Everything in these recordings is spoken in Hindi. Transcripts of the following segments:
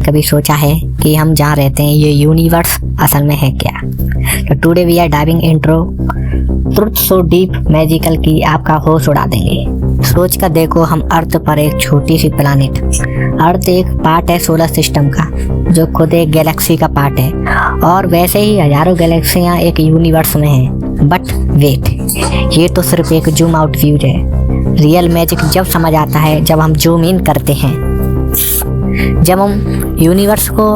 कभी सोचा है कि हम जहाँ रहते हैं ये यूनिवर्स असल में है क्या? तो today we are diving intro truth so deep magical की आपका होश उड़ा देंगे। सोच कर देखो, हम अर्थ पर एक छोटी सी प्लानिट। अर्थ एक पार्ट है सोलर सिस्टम का, जो खुद एक गैलेक्सी का पार्ट है, और वैसे ही हजारों गैलेक्सियां एक यूनिवर्स में हैं। बट वेट, ये तो सिर्फ एक जूम आउट व्यू है। रियल मैजिक जब समझ आता है जब हम जूम इन करते हैं, जब हम यूनिवर्स को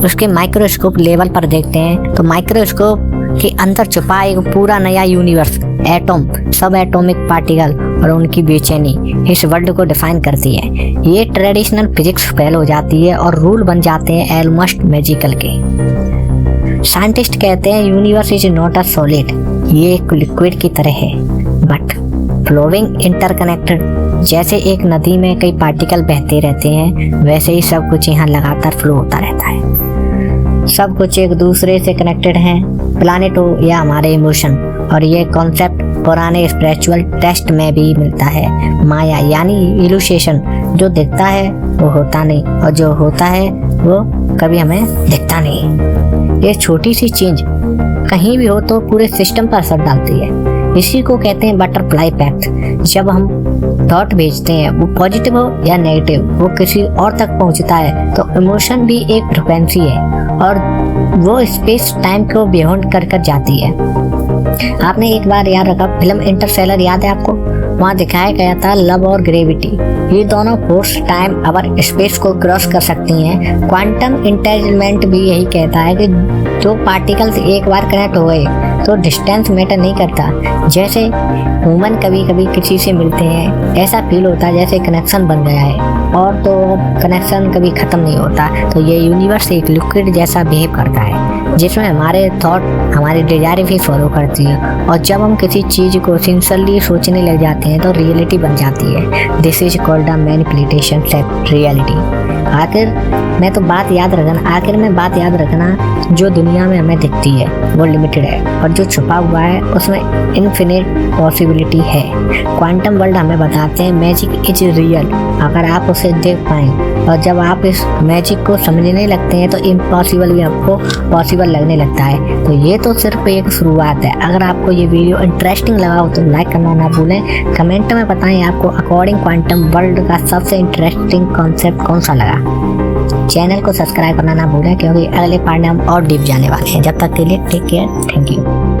उसके माइक्रोस्कोप लेवल पर देखते हैं, तो माइक्रोस्कोप के अंदर छुपा एक पूरा नया यूनिवर्स, एटॉम, सब एटॉमिक पार्टिकल और उनकी बेचैनी इस वर्ल्ड को डिफाइन करती है। ये ट्रेडिशनल फिजिक्स फेल हो जाती है और रूल बन जाते हैं ऑलमोस्ट मैजिकल के। साइंटिस्ट कहते हैं universe is not a solid, ये एक लिक्विड की तरह है, बट फ्लोइंग इंटरकनेक्टेड। जैसे एक नदी में कई पार्टिकल बहते रहते हैं, वैसे ही सब कुछ यहाँ लगातार फ्लो होता रहता है। सब कुछ एक दूसरे से कनेक्टेड है, प्लानिट हो या हमारे इमोशन। और ये कॉन्सेप्ट पुराने स्पिरिचुअल टेक्स्ट में भी मिलता है। माया यानी इल्यूशन, जो दिखता है वो होता नहीं, और जो होता है वो कभी हमें दिखता नहीं। ये छोटी सी चेंज कहीं भी हो तो पूरे सिस्टम पर असर डालती है। इसी को कहते हैं बटरफ्लाई इफेक्ट। जब हम थॉट भेजते हैं, वो पॉजिटिव हो या नेगेटिव, वो किसी और तक पहुंचता है, तो इमोशन भी एक फ्रिक्वेंसी है और वो स्पेस टाइम को बियॉन्ड कर जाती है। आपने एक बार याद रखा, फिल्म इंटरस्टेलर याद है आपको? वहाँ दिखाया गया था लव और ग्रेविटी, ये दोनों फोर्स टाइम और स्पेस को क्रॉस कर सकती हैं। क्वांटम इंटेलिजेंट भी यही कहता है कि जो पार्टिकल्स एक बार कनेक्ट हो गए तो डिस्टेंस मैटर नहीं करता। जैसे ह्यूमन कभी कभी किसी से मिलते हैं, ऐसा फील होता है जैसे कनेक्शन बन गया है, और तो कनेक्शन कभी खत्म नहीं होता। तो ये यूनिवर्स एक लिक्विड जैसा बिहेव करता है, जिसमें हमारे थॉट हमारी डिजायर भी फॉलो करती है, और जब हम किसी चीज़ को सिंसियरली सोचने लग जाते हैं तो रियलिटी बन जाती है। This is called a manipulation of reality. आखिर में बात याद रखना, जो दुनिया में हमें दिखती है वो लिमिटेड है, और जो छुपा हुआ है उसमें इनफिनिट पॉसिबिलिटी है। क्वांटम वर्ल्ड हमें बताते हैं मैजिक इज रियल, अगर आप उसे देख पाएं, और जब आप इस मैजिक को समझने लगते हैं तो इम्पॉसिबल भी आपको पॉसिबल लगने लगता है। तो ये तो सिर्फ एक शुरुआत है। अगर आपको ये वीडियो इंटरेस्टिंग लगा हो तो लाइक करना ना भूलें। कमेंट में बताएं आपको अकॉर्डिंग क्वांटम वर्ल्ड का सबसे इंटरेस्टिंग कॉन्सेप्ट कौन सा लगा। चैनल को सब्सक्राइब करना ना भूलें, क्योंकि अगले पार्ट में हम और डीप जाने वाले हैं। जब तक के लिए टेक केयर, थैंक यू।